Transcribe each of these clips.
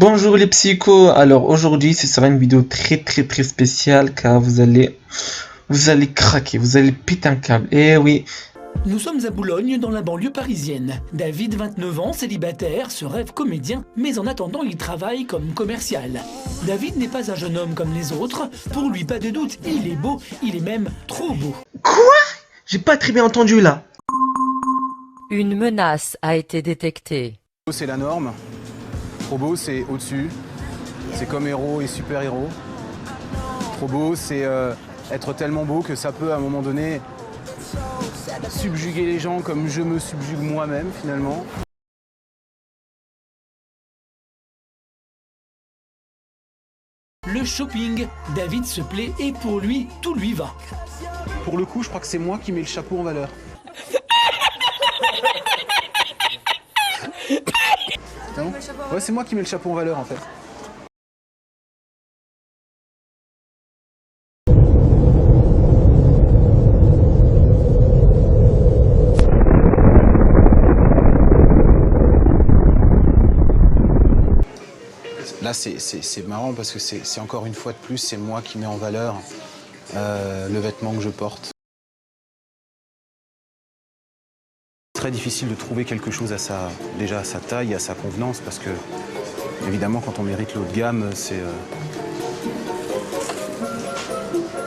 Bonjour les psychos, alors aujourd'hui ce sera une vidéo très spéciale car vous allez craquer, vous allez péter un câble, eh oui. Nous sommes à Boulogne, dans la banlieue parisienne. David, 29 ans, célibataire, se rêve comédien, mais en attendant, il travaille comme commercial. David n'est pas un jeune homme comme les autres. Pour lui, pas de doute, il est beau, il est même trop beau. Quoi? J'ai pas très bien entendu là. Une menace a été détectée. C'est la norme. Trop beau, c'est au-dessus. C'est comme héros et super-héros. Trop beau, c'est être tellement beau que ça peut, à un moment donné, subjuguer les gens comme je me subjugue moi-même, finalement. Le shopping, David se plaît et pour lui, tout lui va. Pour le coup, je crois que c'est moi qui mets le chapeau en valeur. Non ? Ouais, c'est moi qui mets le chapeau en valeur, en fait. Là, c'est marrant parce que c'est encore une fois de plus, c'est moi qui mets en valeur le vêtement que je porte. Très difficile de trouver quelque chose déjà à sa taille, à sa convenance, parce que, évidemment, quand on mérite le haut de gamme, c'est...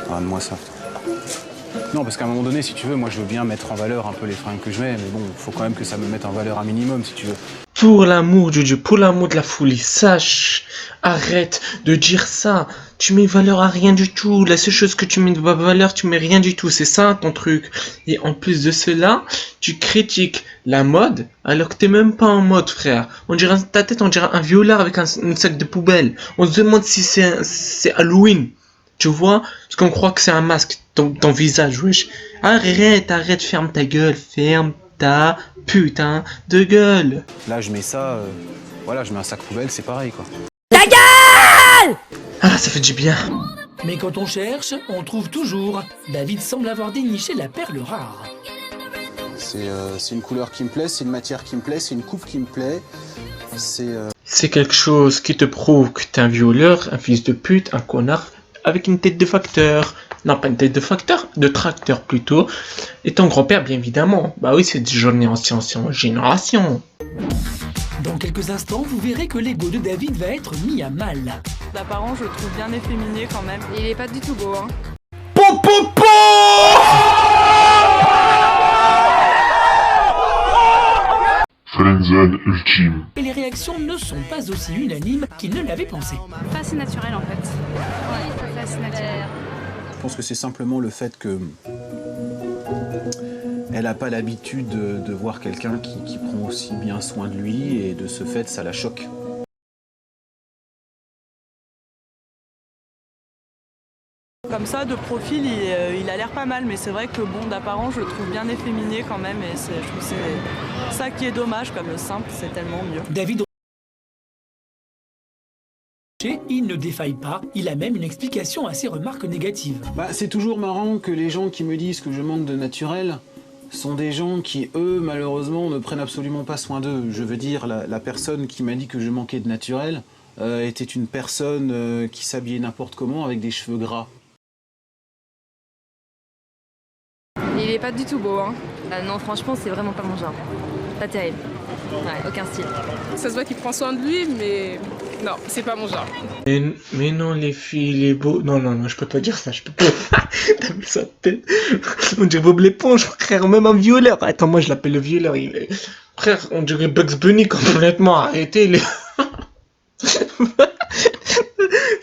Donne-moi ça. Non, parce qu'à un moment donné, si tu veux, moi je veux bien mettre en valeur un peu les fringues que je mets, mais bon, il faut quand même que ça me mette en valeur un minimum, si tu veux. Pour l'amour de Dieu, pour l'amour de la folie, sache, arrête de dire ça. Tu mets valeur à rien du tout. La seule chose que tu mets de valeur, tu mets rien du tout. C'est ça ton truc. Et en plus de cela, tu critiques la mode alors que t'es même pas en mode, frère. On dirait ta tête, on dirait un violeur avec un sac de poubelle. On se demande si c'est Halloween. Tu vois? Parce qu'on croit que c'est un masque, ton visage, wesh. Arrête, ferme ta gueule, ferme ta putain de gueule. Là, je mets ça, voilà, je mets un sac poubelle, c'est pareil, quoi. Ta gueule! Ah, ça fait du bien. Mais quand on cherche, on trouve toujours. David semble avoir déniché la perle rare. C'est une couleur qui me plaît, c'est une matière qui me plaît, c'est une coupe qui me plaît, C'est quelque chose qui te prouve que t'es un violeur, un fils de pute, un connard, avec une tête de facteur. Non, pas une tête de facteur, de tracteur plutôt. Et ton grand-père, bien évidemment. Bah oui, c'est du génération en génération. Dans quelques instants, vous verrez que l'ego de David va être mis à mal. D'apparence, je le trouve bien efféminé quand même. Il est pas du tout beau, hein. Friendzone ultime. Et les réactions ne sont pas aussi unanimes qu'il ne l'avait pensé. Pas assez naturel en fait. Ouais, pas assez naturel. Je pense que c'est simplement le fait que elle n'a pas l'habitude de voir quelqu'un qui prend aussi bien soin de lui, et de ce fait, ça la choque. Comme ça, de profil, il a l'air pas mal, mais c'est vrai que bon, d'apparence, je le trouve bien efféminé quand même, et je trouve que c'est ça qui est dommage, comme le simple, c'est tellement mieux. David, il ne défaille pas, il a même une explication à ses remarques négatives. Bah, c'est toujours marrant que les gens qui me disent que je manque de naturel sont des gens qui, eux, malheureusement, ne prennent absolument pas soin d'eux. Je veux dire, la personne qui m'a dit que je manquais de naturel était une personne qui s'habillait n'importe comment avec des cheveux gras. Il est pas du tout beau, hein. Non, franchement, c'est vraiment pas mon genre. Pas terrible. Ouais, aucun style. Ça se voit qu'il prend soin de lui, mais non, c'est pas mon genre. Mais non, les filles, les beaux. Non, je peux pas dire ça, je peux pas. T'as vu sa tête? On dirait Bob l'éponge, frère, même un violeur. Attends, moi je l'appelle le violeur. Frère, on dirait Bugs Bunny complètement. Arrêtez, les.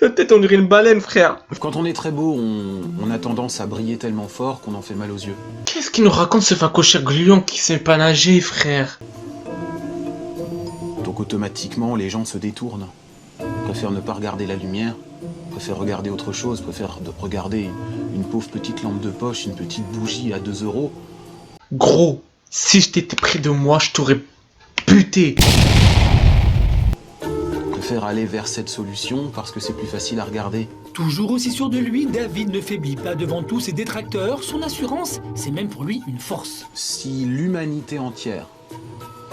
Sa tête, on dirait une baleine, frère. Quand on est très beau, on a tendance à briller tellement fort qu'on en fait mal aux yeux. Qu'est-ce qu'il nous raconte ce facochère gluant qui sait pas nager, frère? Donc automatiquement, les gens se détournent. Préfèrent ne pas regarder la lumière, préfèrent regarder autre chose, préfèrent regarder une pauvre petite lampe de poche, une petite bougie à 2 €. Gros, si je t'étais près de moi, je t'aurais buté. Préfèrent aller vers cette solution parce que c'est plus facile à regarder. Toujours aussi sûr de lui, David ne faiblit pas devant tous ses détracteurs. Son assurance, c'est même pour lui une force. Si l'humanité entière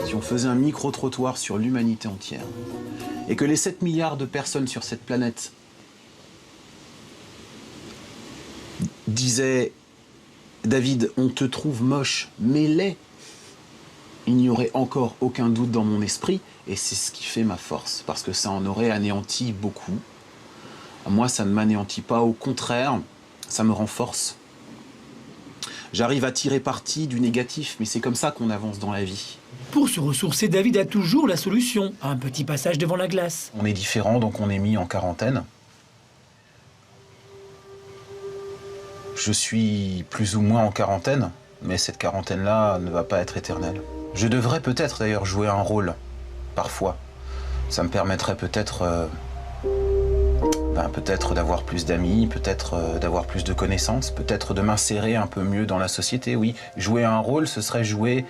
si on faisait un micro-trottoir sur l'humanité entière, et que les 7 milliards de personnes sur cette planète disaient « David, on te trouve moche, mais laid », il n'y aurait encore aucun doute dans mon esprit, et c'est ce qui fait ma force, parce que ça en aurait anéanti beaucoup. Moi, ça ne m'anéantit pas, au contraire, ça me renforce. J'arrive à tirer parti du négatif, mais c'est comme ça qu'on avance dans la vie. Pour se ressourcer, David a toujours la solution. Un petit passage devant la glace. On est différents, donc on est mis en quarantaine. Je suis plus ou moins en quarantaine, mais cette quarantaine-là ne va pas être éternelle. Je devrais peut-être d'ailleurs jouer un rôle, parfois. Ça me permettrait peut-être peut-être d'avoir plus d'amis, peut-être d'avoir plus de connaissances, peut-être de m'insérer un peu mieux dans la société, oui. Jouer un rôle, ce serait jouer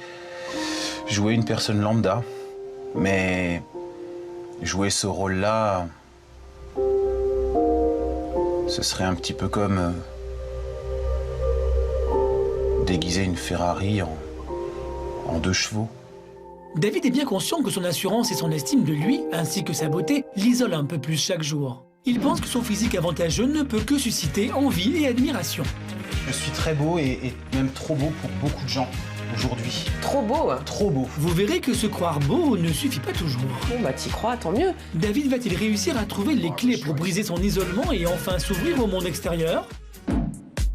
une personne lambda. Mais jouer ce rôle-là, ce serait un petit peu comme déguiser une Ferrari en 2 chevaux. David est bien conscient que son assurance et son estime de lui, ainsi que sa beauté, l'isolent un peu plus chaque jour. Il pense que son physique avantageux ne peut que susciter envie et admiration. Je suis très beau et même trop beau pour beaucoup de gens aujourd'hui. Trop beau. Trop beau. Vous verrez que se croire beau ne suffit pas toujours. Bon bah t'y crois, tant mieux. David va-t-il réussir à trouver les clés pour briser son isolement et enfin s'ouvrir au monde extérieur?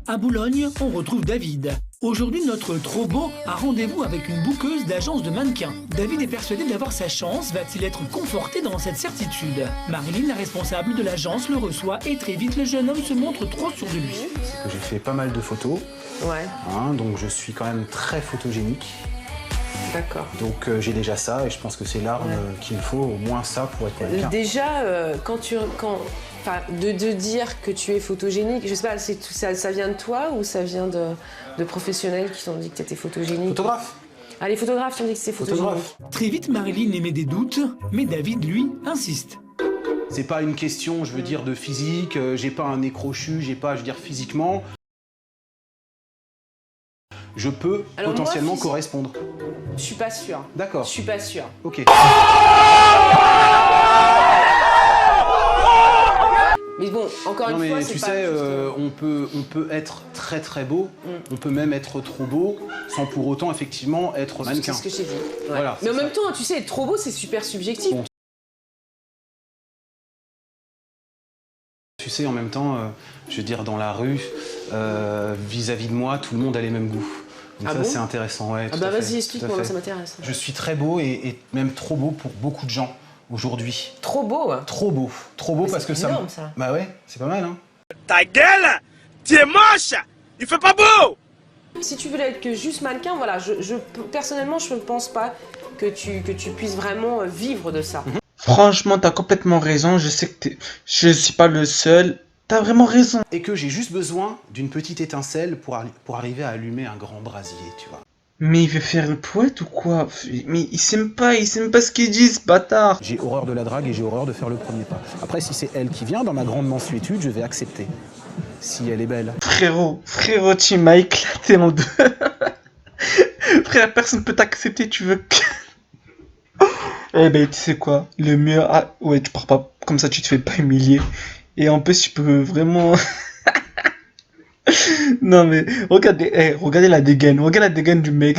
À Boulogne, on retrouve David. Aujourd'hui, notre trop beau a rendez-vous avec une bookeuse d'agence de mannequins. David est persuadé d'avoir sa chance. Va-t-il être conforté dans cette certitude? Marilyn, la responsable de l'agence, le reçoit et très vite, le jeune homme se montre trop sûr de lui. C'est que j'ai fait pas mal de photos. Ouais. Donc je suis quand même très photogénique. D'accord. Donc j'ai déjà ça et je pense que c'est l'arme qu'il me faut, au moins ça pour être mannequin. Déjà, de dire que tu es photogénique, je sais pas, ça vient de toi ou ça vient de professionnels qui t'ont dit que tu étais photogénique? Photographe. Ah, les photographes t'ont dit que c'est photogénique. Très vite, Marilyn émet des doutes, mais David, lui, insiste. C'est pas une question, je veux dire, de physique, j'ai pas un nez crochu, j'ai pas, je veux dire, physiquement. Je peux potentiellement correspondre. Je suis pas sûre. D'accord. Je suis pas sûre. Ok. Mais bon, encore une fois, c'est tu pas sais, juste... on peut être très très beau, on peut même être trop beau, sans pour autant effectivement être mannequin. C'est ce que j'ai dit. Ouais. Voilà, mais en même temps, tu sais, être trop beau, c'est super subjectif. Bon. Tu sais, en même temps, je veux dire, dans la rue, vis-à-vis de moi, tout le monde a les mêmes goûts. Donc ça, c'est intéressant, ouais. Ah bah vas-y, explique-moi, ça m'intéresse. Je suis très beau et même trop beau pour beaucoup de gens aujourd'hui. Trop beau, hein. Trop beau. Trop beau parce que énorme, ça. Bah ouais, c'est pas mal, hein. Ta gueule! Tu es moche! Il fait pas beau! Si tu veux être que juste mannequin, voilà, personnellement, je ne pense pas que tu puisses vraiment vivre de ça. Franchement, t'as complètement raison. Je sais que je suis pas le seul. T'as vraiment raison. Et que j'ai juste besoin d'une petite étincelle pour arriver à allumer un grand brasier, tu vois. Mais il veut faire le poète ou quoi? Mais il s'aime pas ce qu'il dit, ce bâtard. J'ai horreur de la drague et j'ai horreur de faire le premier pas. Après, si c'est elle qui vient, dans ma grande mansuétude, je vais accepter. Si elle est belle. Frérot, tu m'as éclaté en deux. Frère, personne peut t'accepter, tu veux que... Eh ben, tu sais quoi? Le mieux... Ah, ouais, tu pars pas. Comme ça, tu te fais pas humilier. Et en plus, tu peux vraiment... Non mais, regardez la dégaine. Regarde la dégaine du mec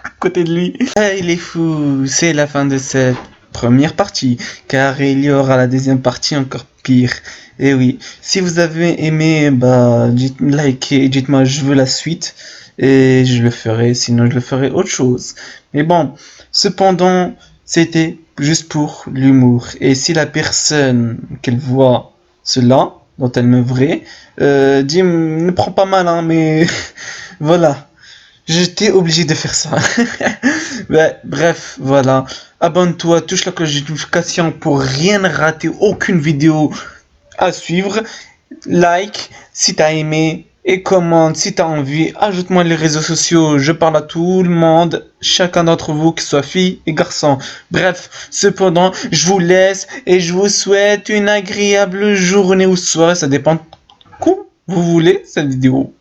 à côté de lui. Ah, il est fou. C'est la fin de cette première partie. Car il y aura la deuxième partie encore pire. Et oui, si vous avez aimé, bah, likez et dites-moi je veux la suite. Et je le ferai, sinon je le ferai autre chose. Mais bon, cependant, c'était juste pour l'humour. Et si la personne qu'elle voit cela, dont elle me vraie, dit ne prends pas mal, hein, mais voilà. J'étais obligé de faire ça. Bref, voilà. Abonne-toi, touche la cloche de notification pour rien rater, aucune vidéo à suivre. Like si t'as aimé et commente si t'as envie. Ajoute-moi les réseaux sociaux, je parle à tout le monde, chacun d'entre vous, que ce soit fille et garçon. Bref, cependant, je vous laisse et je vous souhaite une agréable journée ou soirée, ça dépend quand vous voulez cette vidéo.